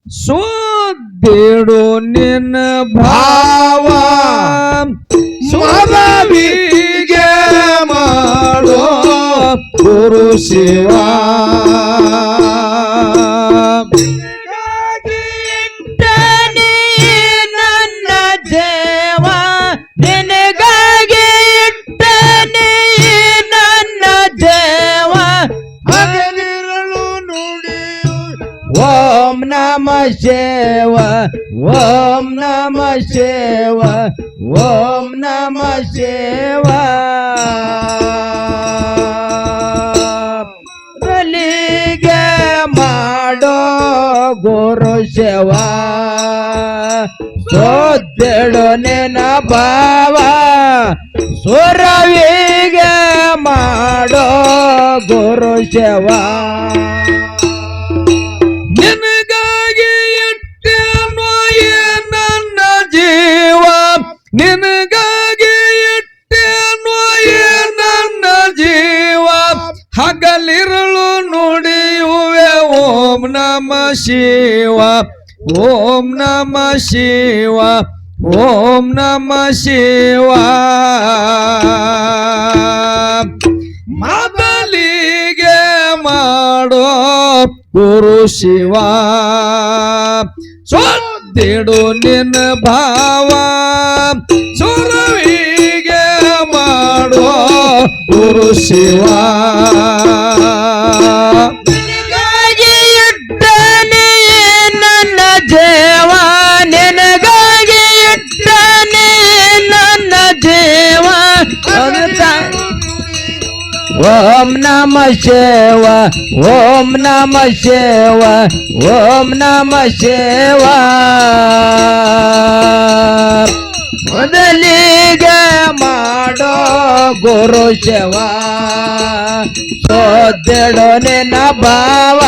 ಸುದ್ದಿಡು ನಿನ್ನ ಭಾವ ಮನವಿಗೆ ಮಾಡೋ ಗುರು ಶಿವ ನನ್ನ ಜೇವ ನಿನಗಾಗಿ ಇಟ್ಟನೆ ನನ್ನ ಜೇವ ಹಗಲಿರಳು ನುಡಿಯು ಓಂ ನಮ ಶಿವ ಓಂ ನಮ ಶಿವ ಓಂ ನಮ ಶಿವ ಬಲಿಗೆ ಮಾಡೋ ಗುರು ಶಿವ ಸೋದೆಡು ನಿನ್ನ ಭಾವ ಸುರವಿಗೆ ಮಾಡೋ ಗುರು ಶಿವ ನಿನಗಾಗಿ ಇಟ್ಟೇನೋ ನನ್ನ ಜೀವ ನಿನಗಾಗಿ ಇಟ್ಟೇನೋ ನನ್ನ ಜೀವ ಹಗಲಿರುಳು ನುಡಿಯುವೆ ಓಂ ನಮ ಶಿವ ಓಂ ನಮ ಶಿವ ಓಂ ನಮ ಶಿವ ಮೊದಲಿಗೆ ಮಾಡೋ ಗುರು ಶಿವ ಸೊದ್ದಿಡು ನಿನ್ನ ಭಾವ ಸುರವಿಗೆ ಮಾಡೋ ಗುರು ಶಿವ ನಿನಗಾಗಿ ಇಟ್ಟನೆ ನನ್ನ ಜೇವ ನಿನಗಾಗಿ ಇಟ್ಟನೆ ನನ್ನ ಜೇವ ಓಂ ನಮ ಶಿವ ಓಂ ನಮ ಶಿವ ಓಂ ನಮ ಶಿವ ಮೊದಲಿಗೆ ಮಾಡೋ ಗುರು ಶಿವ ಸೋದೆಡು ನಿನ್ನ ಭಾವ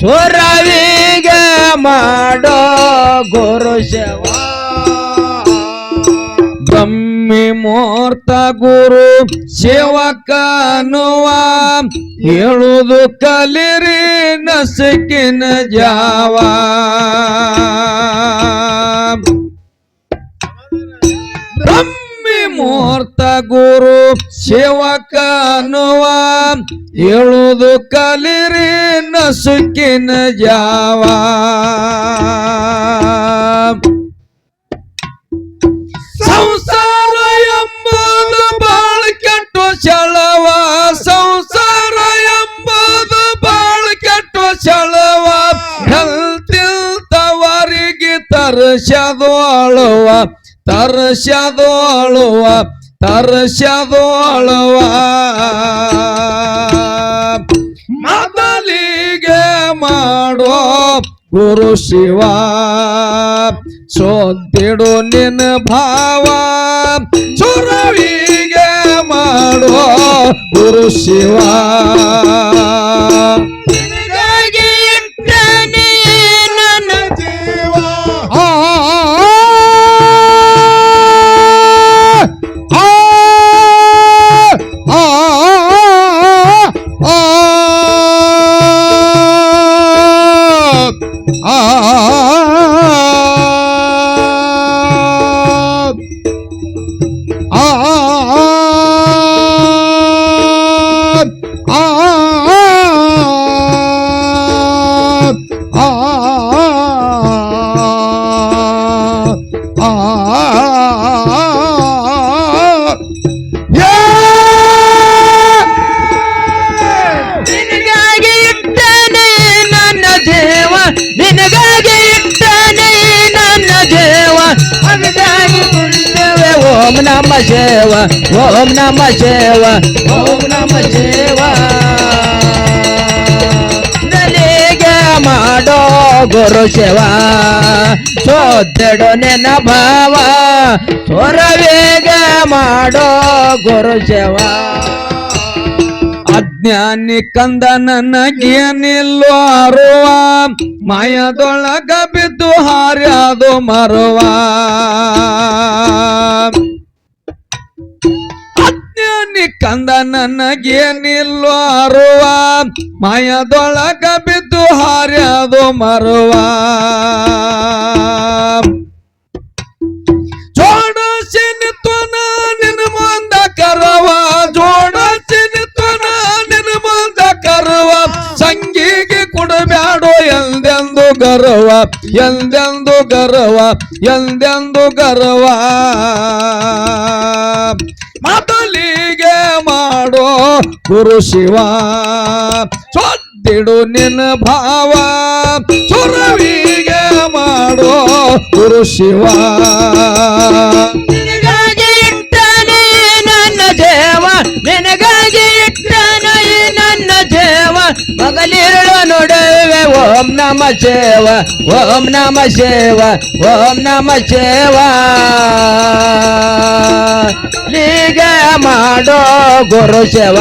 ಸುರವಿಗೆ ಮಾಡೋ ಗುರು ಶಿವ ಬ್ರಹ್ಮಿ ಮೂರ್ತ ಗುರು ಶಿವಕನುವ ಹೇಳುವುದು ಕಲಿರಿ ನಸಕಿನ ಜಾವ ಬ್ರಹ್ಮಿ ಮೂರ್ತ ಗುರು ಶಿವಕನುವ ಹೇಳುವುದು ಕಲಿರಿ ನಸುಕಿನ ಜಾವ ಸಂಸಾರ ಎಂಬುದು ಬಾಳ ಕೆಟ್ಟ ಚಳವ ಸಂಸಾರ ಎಂಬುದು ಬಾಳ ಕೆಟ್ಟ ಚಳವ ಹೆಲ್ತಿಲ್ತವರಿಗೆ ತರಸದು ಅಳುವ ತರಸದು ಅಳುವ ತರಸದು ಅಳುವ ಮೊದಲಿಗೆ ಮಾಡೋ ಗುರು ಶಿವ ಸೋತಿಡು ನಿನ್ನ ಭಾವ ಸುರವಿಗೆ ಮಾಡೋ ಗುರು ಶಿವ ನಿನಗಾಗಿ ಇಟ್ಟನೆ ನನ್ನ ಜೀವ ನಿನಗಾಗಿ ಇಟ್ಟನೆ ನನ್ನ ಜೀವ ನಿನಗಾಗಿ ಇಟ್ಟನೆ ನನ್ನ ಜೀವ ಅದಕ್ಕಾಗಿ ಕುಳಿತೇವೆ ಓಂ ನಮ ಶಿವ ಓಂ ನಮ ಶಿವ ಓಂ ನಮ ಶಿವ ನನಗೆ ಮಾಡೋ ಗುರು ಶಿವ ಸೋದೆಡು ನಿನ್ನ ಭಾವ ಸ್ವರವೇಗ ಮಾಡೋ ಗುರು ಶಿವ ಅಜ್ಞಾನಿ ಕಂದ ನನಗೇನಿಲ್ಲೋ ಅರುವ ಮಾಯದೊಳಗ ಬಿದ್ದು ಹಾರ್ಯಾದು ಮರುವ ಅಜ್ಞಾನಿ ನೀ ಕಂದ ನನಗೇನಿಲ್ಲೋ ಅರುವ ಮಾಯದೊಳಗ ಬಿದ್ದು ಹಾರ್ಯಾದು ಮರುವ ಜೋಡಿಸಿ ನಿಂತನ ನಿನ್ನ ಮುಂದ ಕರವ ಜೋಡಿಸಿ ನಿಂತನ ನಿನ್ನ ಮುಂದ ಕರವ ಸಂಗಿಗೆ ಕೊಡಬ್ಯಾಡೋ ಎಂದೆಂದು ಗರ್ವ ಎಂದೆಂದು ಗರ್ವ ಎಂದೆಂದು ಗರ್ವ ಮೊದಲಿಗೆ ಮಾಡೋ ಗುರು ಶಿವ ಸೊದ್ದಿಡು ನಿನ್ನ ಭಾವ ಸುರವಿಗೆ ಮಾಡೋ ಗುರು ಶಿವ ನಿನಗಾಗಿ ಇಟ್ಟನೆ ನನ್ನ ದೇವ ನಿನಗಾಗಿ ಇಟ್ಟನೆ ನನ್ನ ದೇವ ಮಗಲಿರುಳು ನುಡುವೆ ಓಂ ನಮ ಶಿವ ಓಂ ನಮ ಶಿವ ಓಂ ನಮ ಶಿವ ಲೀಗ ಮಾಡೋ ಗುರು ಶಿವ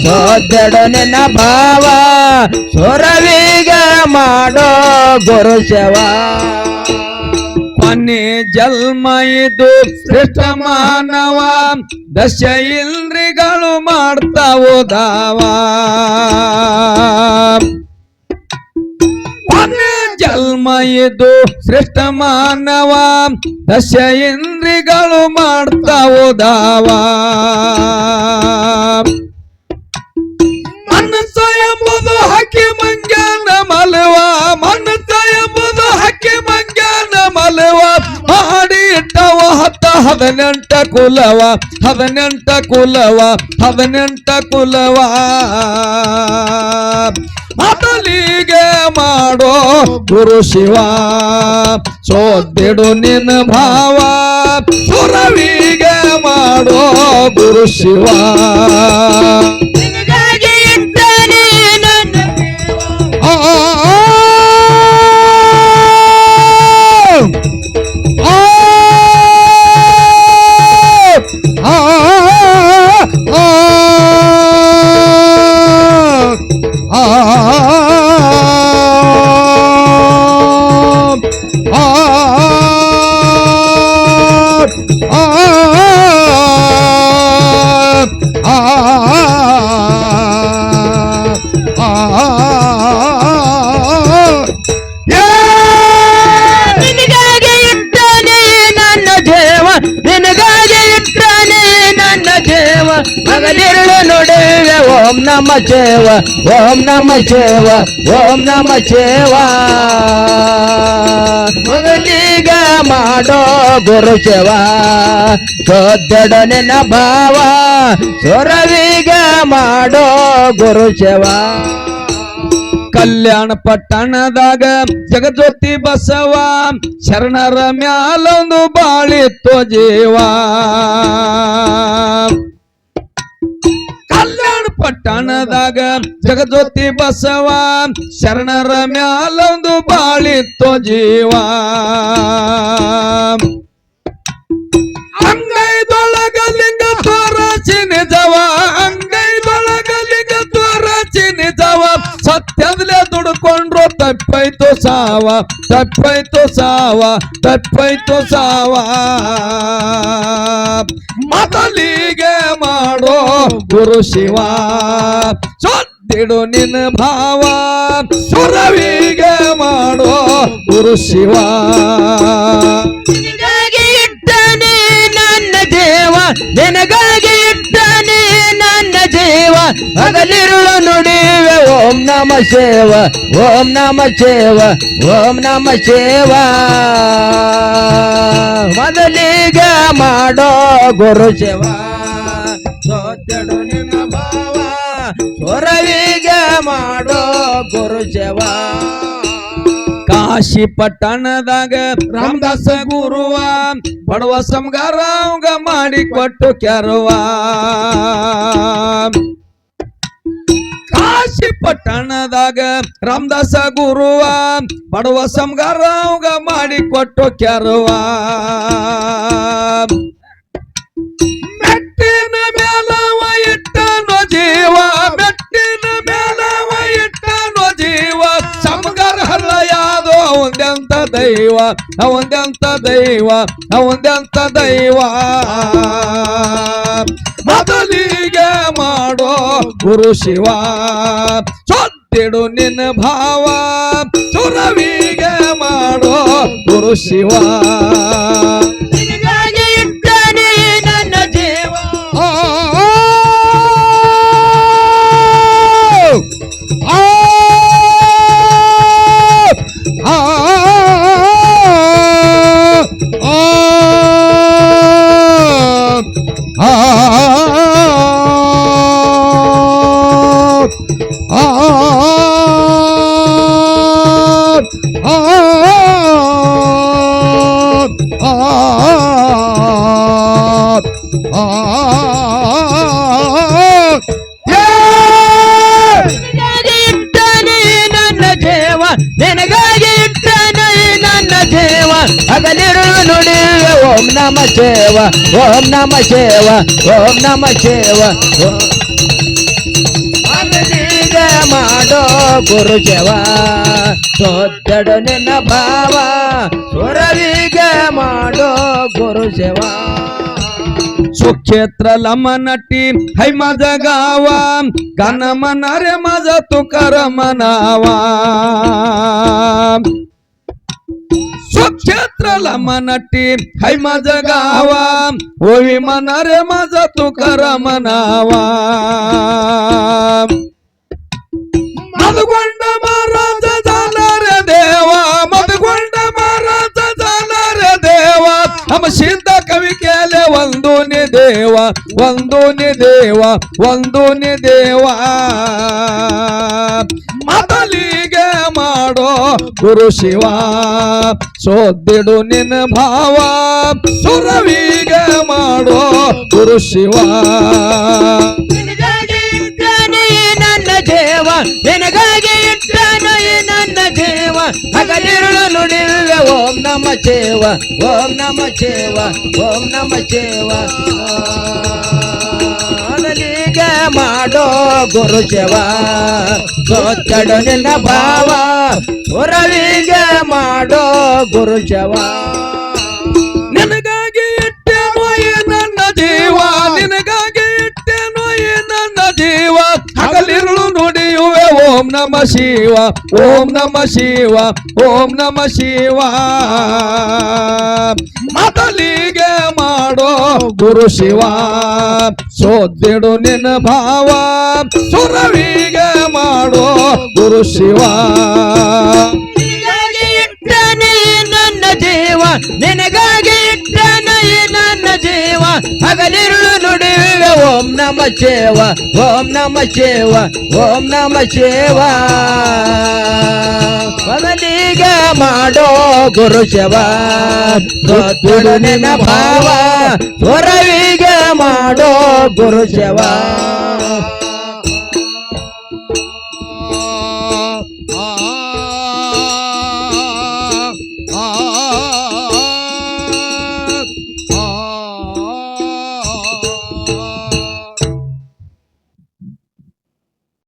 ಸೋದಡು ನಿನ್ನ ಭಾವ ಸುರವಿಗ ಮಾಡೋ ಗುರು ಶಿವ ಕೊನೆ ಜನ್ಮ ಇದು ಶ್ರೇಷ್ಠ ಮಾನವ ದಶ ಇಂದ್ರಿಗಳು ಮಾಡ್ತಾವು ದಾವ ಕೊನೆ ಜನ್ಮ ಇದು ಶ್ರೇಷ್ಠ ಮಾನವ ದಶ ಇಂದ್ರಿಗಳು ಮಾಡ್ತಾವು ದಾವ ಮನಸ್ಸ ಎಂಬುದು ಹಕ್ಕಿ ಮಂಗ್ಯಾನ ಮಲವ ಮನಸ್ಸ ಎಂಬುದು ಹಕ್ಕಿ ಮಂಗ್ಯಾನ ಮಲವ ಮಾಡಿ ಇಟ್ಟವ 18 ಕುಲವ 18 ಕುಲವ 18 ಕುಲವ ಮೊದಲಿಗೆ ಮಾಡೋ ಗುರು ಶಿವ ಸೋದ್ದಿಡು ನಿನ್ನ ಭಾವ ಸುರವಿಗೆ ಮಾಡೋ ಗುರು ಶಿವ ನಿನಗಾಗಿ ಇಟ್ಟನೆ ನನ್ನ ಆ ನಿನಗಾಗಿ ಇಟ್ಟನೆ ನನ್ನ ದೇವ ನಿನಗಾಗಿ ಇಟ್ಟನೆ ನನ್ನ ದೇವ ಮಗಲಿರುಳು ನುಡುವೆ ಓಂ ನಮ ಶಿವ ಓಂ ನಮ ಶಿವ ಓಂ ನಮ ಶಿವ ಮಗಲಿಗ ಮಾಡೋ ಗುರು ಶಿವ ಸೋದಡು ನಿನ್ನ ಭಾವ ಸುರವಿಗ ಮಾಡೋ ಗುರು ಶಿವ ಕಲ್ಯಾಣ ಪಟ್ಟಣದಾಗ ಜಗಜ್ಯೋತಿ ಬಸವ ಶರಣರ ಮ್ಯಾಲೊಂದು ಬಾಳಿತ್ತು ಜೀವ ಕಲ್ಯಾಣ ಪಟ್ಟಣದಾಗ ಜಗಜ್ಯೋತಿ ಬಸವ ಶರಣರ ಮ್ಯಾಲೊಂದು ಬಾಳಿತ್ತು ಜೀವ ಅಂಗೈದೊಳಗ ಲಿಂಗ ತೋರಚಿ ನಿಜವ ಅಂಗೈದೊಳಗ ಲಿಂಗ ತೋರಚಿ ನಿಜವ ಸತ್ಯದಲ್ಲೇ ದುಡ್ಕೊಂಡ್ರು ತಪ್ಪೈತು ಸಾವ ತಪ್ಪೈತು ಸಾವ ತಪ್ಪೈತು ಸಾವ ಮೊದಲಿಗೆ ಮಾಡೋ ಗುರು ಶಿವ ಸೊದ್ದಿಡು ನಿನ್ನ ಭಾವ ಸುರವಿಗೆ ಮಾಡೋ ಗುರು ಶಿವ ನಿನಗಾಗಿ ಇಟ್ಟನೆ ನನ್ನ ದೇವ ನಿನಗಾಗಿ ಇಟ್ಟನೆ ನನ್ನ ದೇವ ಹಗಲಿರುಳು ನುಡಿವೆ ಓಂ ನಮ ಶಿವ ಓಂ ನಮ ಶಿವ ಓಂ ನಮ ಶಿವ ಮೊದಲಿಗ ಮಾಡೋ ಗುರು ಶಿವ ಸೋದಡು ನಿನ್ನ ಭಾವ ಸುರವಿಗ ಮಾಡೋ ಗುರು ಶಿವ ಕಾಶಿ ಪಟ್ಟಣದಾಗ ರಾಮದಾಸ ಗುರುವ ಬಡವ ಸಂಗಾರ ಅವಂಗ ಮಾಡಿ ಕೊಟ್ಟು ಕೆರವ ಕಾಶಿ ಪಟ್ಟಣದಾಗ ರಾಮದಾಸ ಗುರುವ ಬಡವ ಸಂಗಾರ ಅವಂಗ ಮಾಡಿ ಕೊಟ್ಟು ಕೆರವ ಮೆಟ್ಟಿನ ಮೇಲವ ಇಟ್ಟನೋ ಜೀವ ಮೆಟ್ಟಿನ ಮೇಲವ ಇಟ್ಟನೋ ಜೀವ ಸಮಗಾರ ಹಲ್ಲ ಯಾದೋ ಅವಂದೆಂತ ದೈವ ಅವಂದೆಂತ ದೈವ ಅವಂದೆಂತ ದೈವ ಮೊದಲಿಗೆ ಮಾಡೋ ಗುರು ಶಿವ ಸೊತ್ತಿಡು ನಿನ್ನ ಭಾವ ಸುರವಿಗೆ ಮಾಡೋ ಗುರು ಶಿವ ನಿನಗಾಗಿ ಇಟ್ಟನೆ ನನ್ನ ಜೀವ ನಿನಗಾಗಿ ಇಟ್ಟನೆ ನನ್ನ ಜೀವ ನಿನಗಾಗಿ ಇಟ್ಟನೆ ನನ್ನ ಜೀವ ಹಗಲಿರುಳು ನುಡಿಯುವೆ ಓಂ ನಮ ಶಿವ ಓಂ ನಮ ಶಿವ ಓಂ ನಮ ಶಿವ ಮೊದಲಿಗೆ ಮಾಡೋ ಗುರು ಶಿವ ಸೊತ್ತಡು ನಿನ್ನ ಭಾವ ಸುರವಿಗೆ ಮಾಡೋ ಗುರು ಶಿವ सुक्षेत्र लमनटी है मज गावा गन मन रे मज तुकर मनावा सुक्षेत्र लमनटी है मज गावा ओवी मन रे मज तुकर मनावा मधुगोंड महाराज झाला रे देवा मधुगोंड महाराज झाला रे देवा हम सिद्ध कवी केले वंदुनी देवा वंदुनी देवा वंदुनी देवा ಮೊದಲಿಗೆ ಮಾಡೋ ಗುರು ಶಿವ ಸೋದಿಡು ನಿನ್ನ ಭಾವ ಸುರವಿಗೆ ಮಾಡೋ ಗುರು ಶಿವ ನಿನಗಾಗಿ ಇಟ್ಟನೆ ನನ್ನ ಜೀವ ನಿನಗಾಗಿ ಇಟ್ಟನೆ ನನ್ನ ಜೀವ ಹಗಲಿರುಳು ನುಡಿಯುವೆ ಓಂ ನಮ ಶಿವ ಓಂ ನಮ ಶಿವ ಓಂ ನಮ ಶಿವ ಮೊದಲಿಗೆ ಮಾಡೋ ಗುರು ಶಿವ ಸೋತ್ತಡು ನಿನ್ನ ಭಾವ ಸುರವಿಗೆ ಮಾಡೋ ಗುರು ಶಿವ ನಿನಗಾಗಿ ಇಟ್ಟೆನೋ ಈ ನನ್ನ ಜೀವ ನಿನಗಾಗಿ ಇಟ್ಟೆನೋ ಈ ನನ್ನ ಜೀವ ಹಗಲಿರುಳು ನುಡಿಯುವೆ ಓಂ ನಮ ಶಿವ ಓಂ ನಮ ಶಿವ ಓಂ ನಮ ಶಿವ ಮೊದಲಿಗೆ ಮಾಡೋ ಗುರು ಶಿವ ಸೋದಿಡು ನಿನ್ನ ಭಾವ ಸುರವಿಗೆ ಮಾಡೋ ಗುರು ಶಿವ ನಿನಗಾಗಿ ಇಟ್ಟನೆ ನನ್ನ ಜೀವ ನಿನಗಾಗಿ ಇಟ್ಟನೆ ನನ್ನ ಜೀವ ಹಗಲಿರುಳು ನುಡಿಯುವೆ ಓಂ ನಮ ಶಿವ ಓಂ ನಮ ಶಿವ ಓಂ ನಮ ಶಿವ ಮೊದಲಿಗೆ ಮಾಡೋ ಗುರು ಶಿವ ಸೋತಿಡು ನಿನ್ನ ಭಾವ ಸುರವಿಗೆ ಮಾಡೋ ಗುರು ಶಿವ ಆ